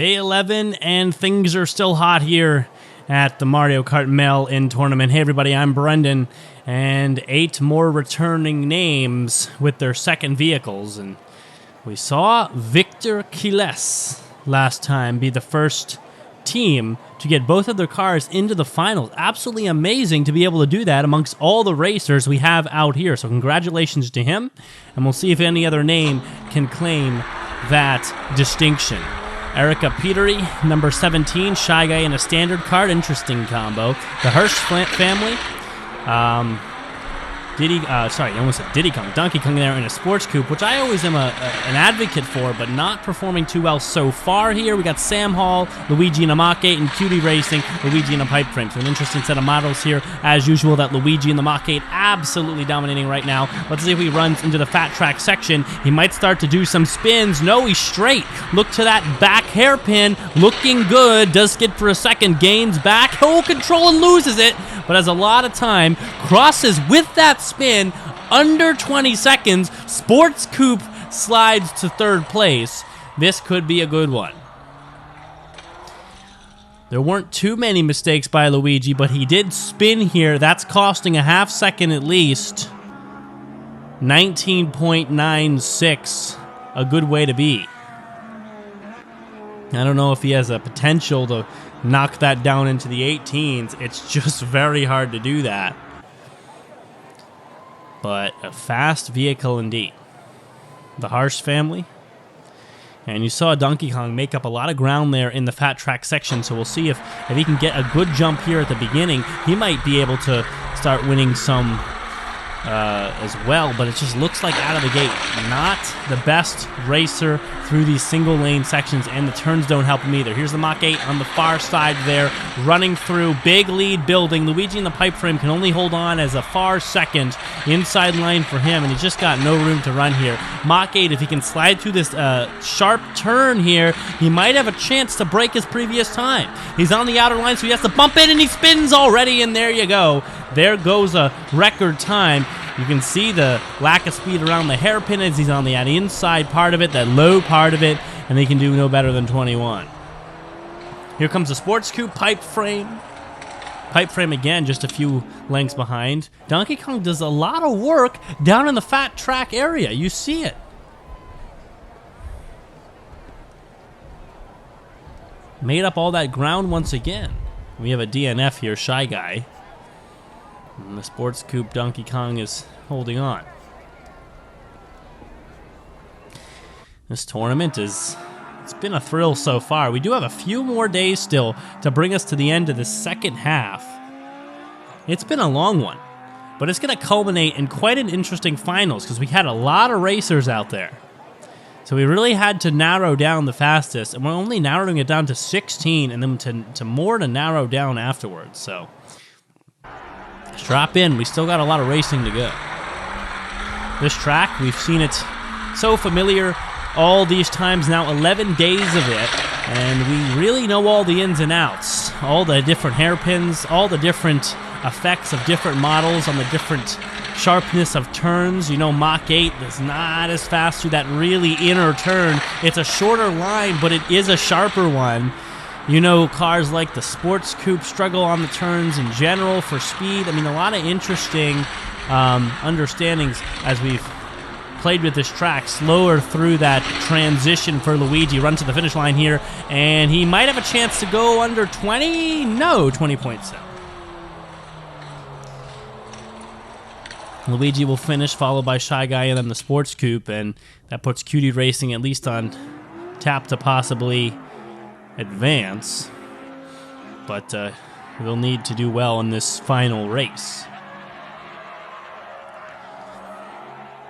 Day 11, and things are still hot here at the Mario Kart Mail-In Tournament. Hey everybody, I'm Brendan, and 8 more returning names with their second vehicles. And we saw Victor Quiles last time be the first team to get both of their cars into the finals. Absolutely amazing to be able to do that amongst all the racers we have out here. So congratulations to him, and we'll see if any other name can claim that distinction. Erica Petery, number 17, Shy Guy in a standard card, interesting combo. The Hirsch family, Diddy Kong, Donkey Kong there in a sports coupe, which I always am an advocate for, but not performing too well so far here. We got Sam Hall, Luigi in a Mach-8, and Cutie Racing, Luigi in a pipe frame. So an interesting set of models here, as usual. That Luigi in the Mach-8 absolutely dominating right now. Let's see if he runs into the fat track section. He might start to do some spins. No, he's straight. Look to that back hairpin, looking good. Does skid for a second, gains back, hold control and loses it, but has a lot of time. Crosses with that spin, under 20 seconds, Sports Coupe slides to third place. This could be a good one. There weren't too many mistakes by Luigi, but he did spin here. That's costing a half second at least. 19.96, a good way to be. I don't know if he has a potential to knock that down into the 18s. It's just very hard to do that. But a fast vehicle indeed. The Hirsch family. And you saw Donkey Kong make up a lot of ground there in the fat track section, so we'll see if he can get a good jump here at the beginning. He might be able to start winning some as well, but it just looks like out of the gate, not the best racer through these single lane sections, and the turns don't help him either. Here's the Mach-8 on the far side there, running through, big lead building. Luigi in the pipe frame can only hold on as a far second, inside line for him, and he's just got no room to run here. Mach-8, if he can slide through this sharp turn here, he might have a chance to break his previous time. He's on the outer line, so he has to bump in, and he spins already, and there you go. There goes a record time. You can see the lack of speed around the hairpin as he's on the inside part of it, that low part of it, and they can do no better than 21. Here comes the Sports Coupe pipe frame. Pipe frame again, just a few lengths behind. Donkey Kong does a lot of work down in the fat track area. You see it. Made up all that ground once again. We have a DNF here, Shy Guy. And the Sports Coupe Donkey Kong is holding on. This tournament it's been a thrill so far. We do have a few more days still to bring us to the end of the second half. It's been a long one, but it's going to culminate in quite an interesting finals because we had a lot of racers out there. So we really had to narrow down the fastest, and we're only narrowing it down to 16 and then to more to narrow down afterwards. So strap in, we still got a lot of racing to go. This track, we've seen it so familiar all these times now, 11 days of it, and we really know all the ins and outs, all the different hairpins, all the different effects of different models on the different sharpness of turns. You know, Mach-8 is not as fast through that really inner turn. It's a shorter line, but it is a sharper one. You know, cars like the Sports Coupe struggle on the turns in general for speed. I mean, a lot of interesting understandings as we've played with this track. Slower through that transition for Luigi. Run to the finish line here, and he might have a chance to go under 20. No, 20.7. Luigi will finish, followed by Shy Guy and then the Sports Coupe, and that puts Cutie Racing at least on tap to possibly advance, but they'll need to do well in this final race.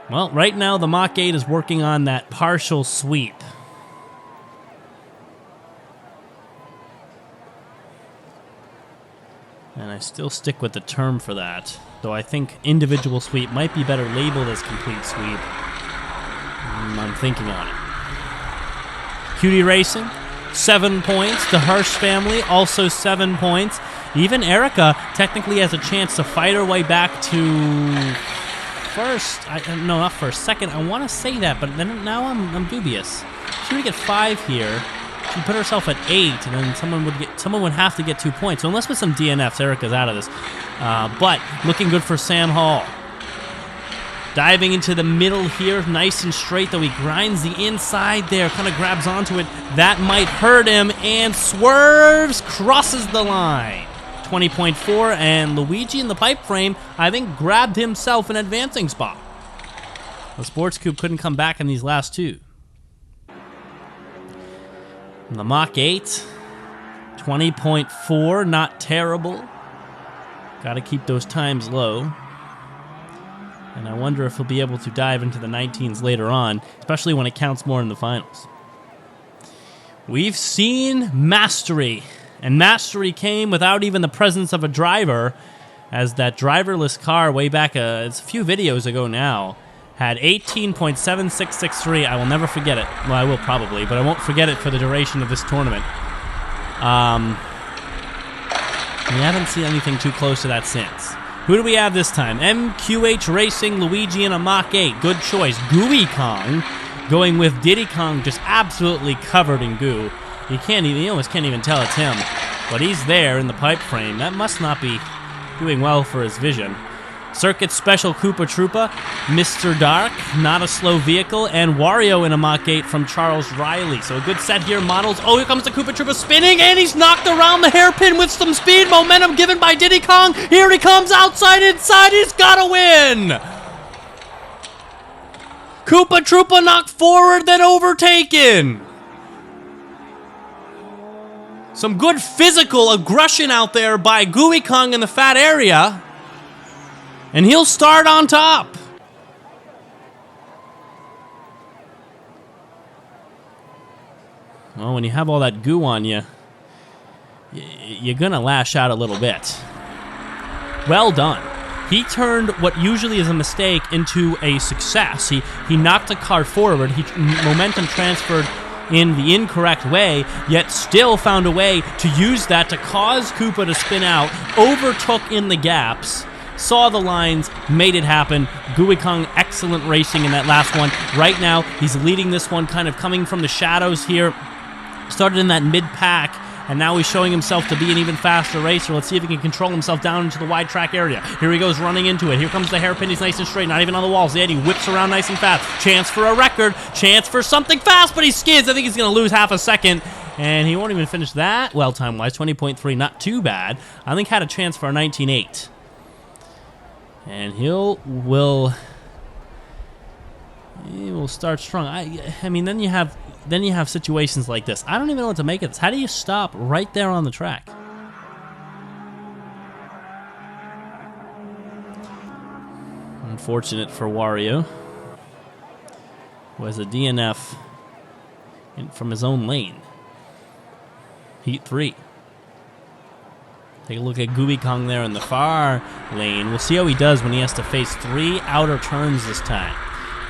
Well, right now the Mach-8 is working on that partial sweep. And I still stick with the term for that, though I think individual sweep might be better labeled as complete sweep. I'm thinking on it. Cutie Racing, 7 points. The Hirsch family, also 7 points. Even Erica technically has a chance to fight her way back to first. No, not first. Second. I want to say that, but then now I'm dubious. She's going to get 5 here. She put herself at 8, and then someone would have to get 2 points. So unless with some DNFs, Erica's out of this. But looking good for Sam Hall. Diving into the middle here, nice and straight, though he grinds the inside there, kind of grabs onto it. That might hurt him, and swerves, crosses the line. 20.4, and Luigi in the pipe frame, I think, grabbed himself an advancing spot. The Sports Coupe couldn't come back in these last 2. And the Mach 8, 20.4, not terrible. Got to keep those times low. And I wonder if he'll be able to dive into the 19s later on, especially when it counts more in the finals. We've seen mastery, and mastery came without even the presence of a driver, as that driverless car way back, it's a few videos ago now, had 18.7663. I will never forget it. Well, I will probably, but I won't forget it for the duration of this tournament. We haven't seen anything too close to that since. Who do we have this time? MQH Racing, Luigi, and a Mach 8. Good choice. Gooey Kong going with Diddy Kong, just absolutely covered in goo. You almost can't even tell it's him. But he's there in the pipe frame. That must not be doing well for his vision. Circuit Special Koopa Troopa, Mr. Dark, not a slow vehicle, and Wario in a Mach 8 from Charles Riley. So a good set here, models. Oh, here comes the Koopa Troopa spinning, and he's knocked around the hairpin with some speed. Momentum given by Diddy Kong. Here he comes, outside, inside. He's got to win. Koopa Troopa knocked forward, then overtaken. Some good physical aggression out there by Gooey Kong in the fat area. And he'll start on top. Well, when you have all that goo on you, you're going to lash out a little bit. Well done. He turned what usually is a mistake into a success. He knocked the car forward. Momentum transferred in the incorrect way, yet still found a way to use that to cause Koopa to spin out, overtook in the gaps, saw the lines, made it happen. Gooey Kong, excellent racing in that last one. Right now, he's leading this one, kind of coming from the shadows here. Started in that mid-pack, and now he's showing himself to be an even faster racer. Let's see if he can control himself down into the wide track area. Here he goes running into it. Here comes the hairpin. He's nice and straight, not even on the walls. Yet he whips around nice and fast. Chance for a record. Chance for something fast, but he skids. I think he's going to lose half a second. And he won't even finish that well time-wise. 20.3, not too bad. I think had a chance for a 19.8. And he will start strong. I mean, then you have situations like this. I don't even know what to make of this. How do you stop right there on the track? Unfortunate for Wario, who has a DNF from his own lane. Heat 3. Take a look at Gooey Kong there in the far lane. We'll see how he does when he has to face 3 outer turns this time.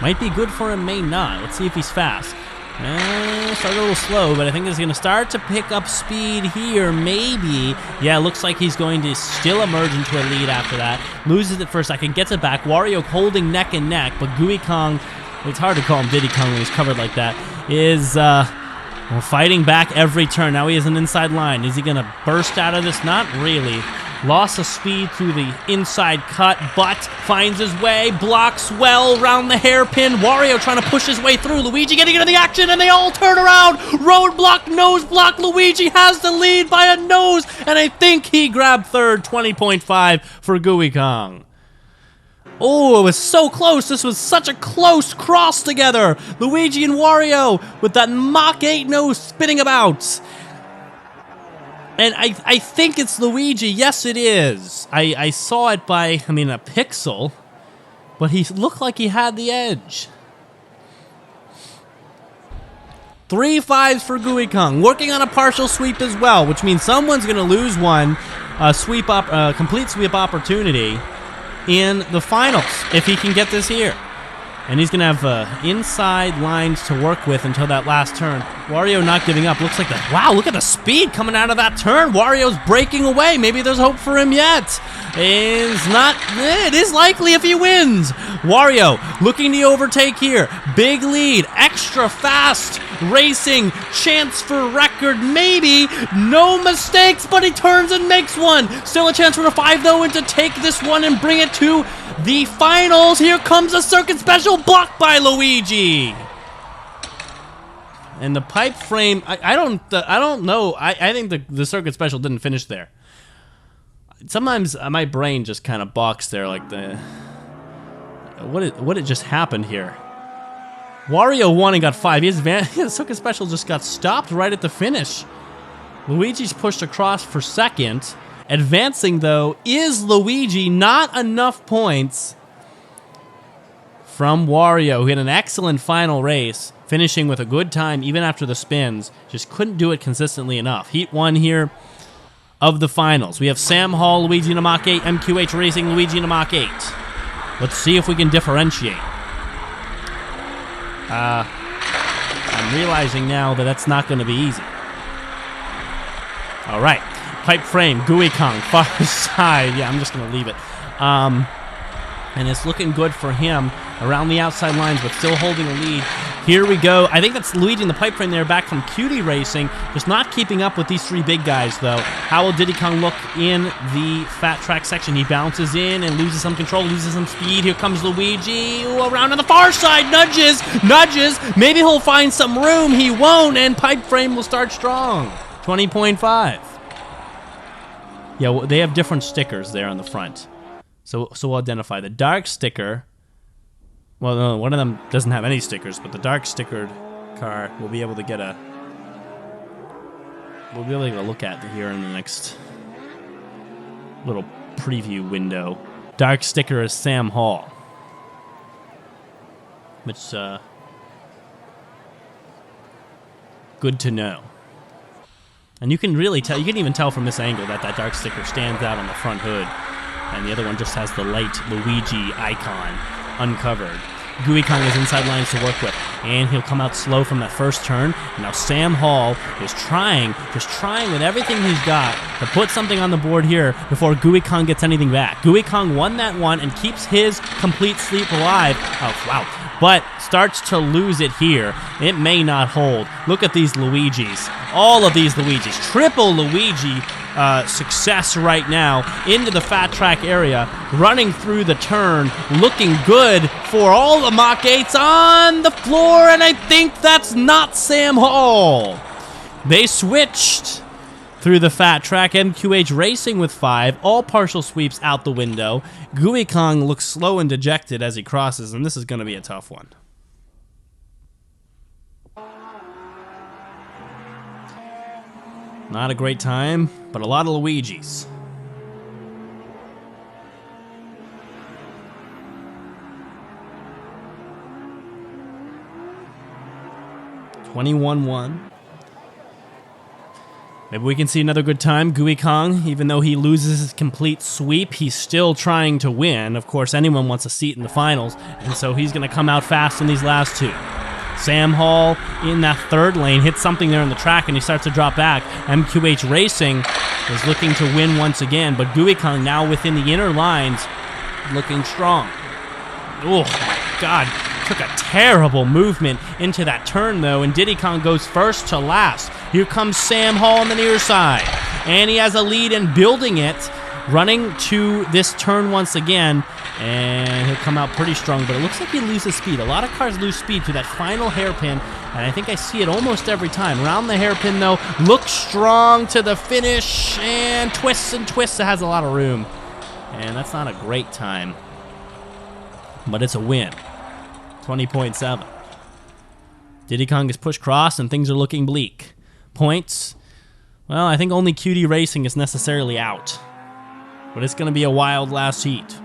Might be good for him, may not. Let's see if he's fast. Start a little slow, but I think he's going to start to pick up speed here, maybe. Yeah, looks like he's going to still emerge into a lead after that. Loses it for a second, gets it back. Wario holding neck and neck, but Gooey Kong, it's hard to call him Diddy Kong when he's covered like that, is fighting back every turn. Now he has an inside line. Is he going to burst out of this? Not really. Loss of speed through the inside cut, but finds his way, blocks well around the hairpin. Wario trying to push his way through. Luigi getting into the action, and they all turn around. Roadblock, nose block. Luigi has the lead by a nose, and I think he grabbed third. 20.5 for Gooey Kong. Oh, it was so close. This was such a close cross together. Luigi and Wario with that Mach 8 nose spinning about. And I think it's Luigi. Yes, it is. I saw it by, a pixel. But he looked like he had the edge. 3 5s for Gooey Kong. Working on a partial sweep as well, which means someone's going to lose one complete sweep opportunity in the finals if he can get this here. And he's going to have inside lines to work with until that last turn. Wario not giving up. Looks like wow, look at the speed coming out of that turn. Wario's breaking away. Maybe there's hope for him yet. It is likely if he wins. Wario looking to overtake here. Big lead. Extra fast Racing, chance for record, maybe. No mistakes, but he turns and makes one. Still a chance for the 5, though, and to take this one and bring it to the finals. Here comes a circuit special, blocked by Luigi. And the pipe frame, I don't know. I think the circuit special didn't finish there. Sometimes my brain just kind of balks there, like what had just happened here. Wario won and got 5. The circuit special just got stopped right at the finish. Luigi's pushed across for second. Advancing, though, is Luigi. Not enough points from Wario, who had an excellent final race, finishing with a good time even after the spins. Just couldn't do it consistently enough. Heat 1 here of the finals. We have Sam Hall, Luigi in a Mach 8, MQH Racing, Luigi in a Mach 8. Let's see if we can differentiate. I'm realizing now that that's not going to be easy. All right. Pipe frame, Gooey Kong, far side. Yeah, I'm just going to leave it. And it's looking good for him around the outside lines, but still holding a lead. Here we go. I think that's Luigi in the pipe frame there, back from Cutie Racing. Just not keeping up with these 3 big guys, though. How will Diddy Kong look in the fat track section? He bounces in and loses some control, loses some speed. Here comes Luigi. Ooh, around on the far side. Nudges. Maybe he'll find some room. He won't, and pipe frame will start strong. 20.5. Yeah, well, they have different stickers there on the front. So we'll identify the dark sticker. Well, no, one of them doesn't have any stickers, but the dark stickered car we'll be able to get a... We'll be able to look at here in the next little preview window. Dark sticker is Sam Hall. Which, good to know. And you can really tell, you can even tell from this angle that dark sticker stands out on the front hood. And the other one just has the light Luigi icon uncovered. Gooey Kong has inside lines to work with, and he'll come out slow from that first turn. And now Sam Hall is just trying with everything he's got to put something on the board here before Gooey Kong gets anything back. Gooey Kong won that one and keeps his complete sleep alive. Oh, wow. But starts to lose it here. It may not hold. Look at these Luigis. All of these Luigis. Triple Luigi success right now into the fat track area, running through the turn, looking good for all the Mach 8s on the floor, and I think that's not Sam Hall. They switched through the fat track. MQH Racing with 5, all partial sweeps out the window. Gooey Kong looks slow and dejected as he crosses, and this is going to be a tough one. Not a great time, but a lot of Luigis. (21-1). Maybe we can see another good time. Gooey Kong, even though he loses his complete sweep, he's still trying to win. Of course, anyone wants a seat in the finals, and so he's going to come out fast in these last 2. Sam Hall in that third lane hits something there in the track, and he starts to drop back. MQH Racing is looking to win once again, but Gooey Kong now within the inner lines, looking strong. Oh my God. Took a terrible movement into that turn, though, and Diddy Kong goes first to last. Here comes Sam Hall on the near side, and he has a lead and building it, running to this turn once again, and he'll come out pretty strong, but it looks like he loses speed. A lot of cars lose speed to that final hairpin, and I think I see it almost every time. Around the hairpin, though, looks strong to the finish, and twists and twists. It has a lot of room, and that's not a great time, but it's a win. 20.7. Diddy Kong is pushed cross, and things are looking bleak. Points, well, I think only Cutie Racing is necessarily out, but it's going to be a wild last heat.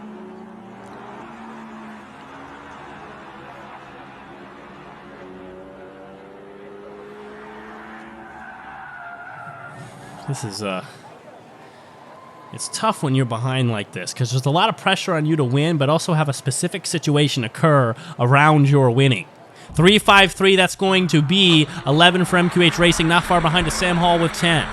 This is, it's tough when you're behind like this, because there's a lot of pressure on you to win, but also have a specific situation occur around your winning. 3-5-3, that's going to be 11 for MQH Racing, not far behind to Sam Hall with 10.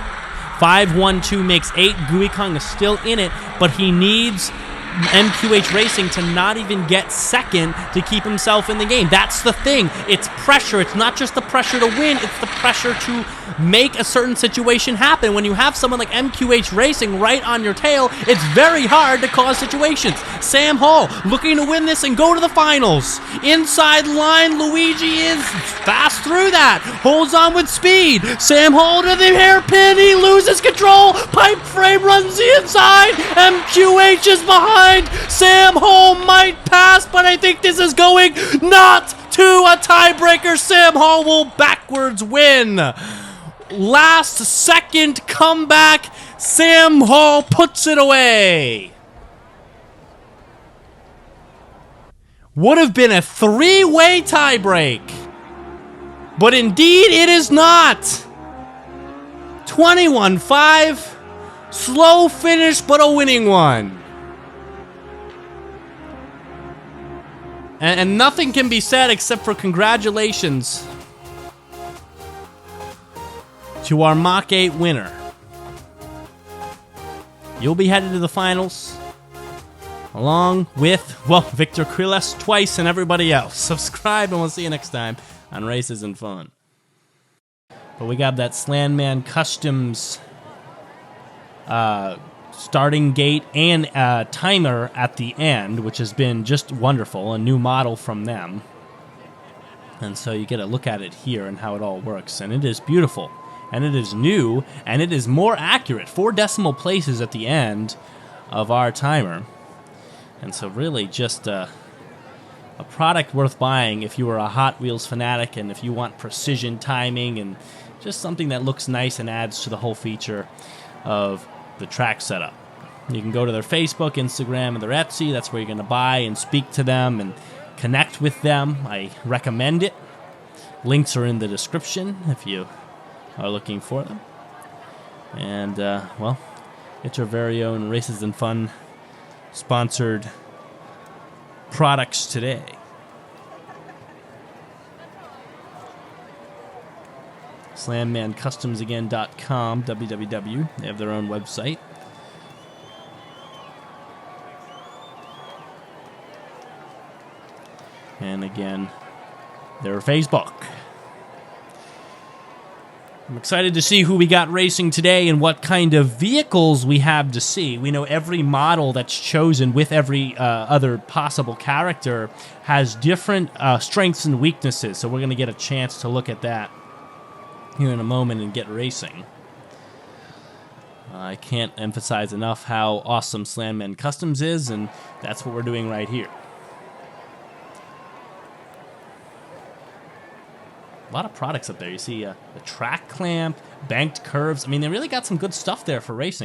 5-1-2 makes 8. Gooey Kong is still in it, but he needs MQH Racing to not even get second to keep himself in the game. That's the thing. It's pressure. It's not just the pressure to win. It's the pressure to make a certain situation happen. When you have someone like MQH Racing right on your tail, it's very hard to cause situations. Sam Hall looking to win this and go to the finals. Inside line, Luigi is fast through that. Holds on with speed. Sam Hall to the hairpin. He loses control. Pipe frame runs the inside. MQH is behind. Sam Hall might pass, but I think this is going not to a tiebreaker. Sam Hall will backwards win. Last second comeback. Sam Hall puts it away. Would have been a three-way tiebreak, but indeed it is not. 21-5. Slow finish, but a winning one. And nothing can be said except for congratulations to our Mach 8 winner. You'll be headed to the finals along with, well, Victor Kriles twice and everybody else. Subscribe and we'll see you next time on Races and Fun. But we got that Slanman Customs starting gate and timer at the end, which has been just wonderful. A new model from them. And so you get a look at it here and how it all works. And it is beautiful. And it is new. And it is more accurate. 4 decimal places at the end of our timer. And so really just a product worth buying if you are a Hot Wheels fanatic and if you want precision timing and just something that looks nice and adds to the whole feature of the track setup. You can go to their Facebook, Instagram, and their Etsy. That's where you're going to buy and speak to them and connect with them. I recommend it. Links are in the description if you are looking for them. And, well, it's your very own Races and Fun sponsored products today. SlanmanCustomsAgain.com, www. They have their own website. And again, their Facebook. I'm excited to see who we got racing today and what kind of vehicles we have to see. We know every model that's chosen with every other possible character has different strengths and weaknesses, so we're going to get a chance to look at that here in a moment and get racing. I can't emphasize enough how awesome Slanman Customs is, and that's what we're doing right here. A lot of products up there. You see the track clamp, banked curves. I mean, they really got some good stuff there for racing.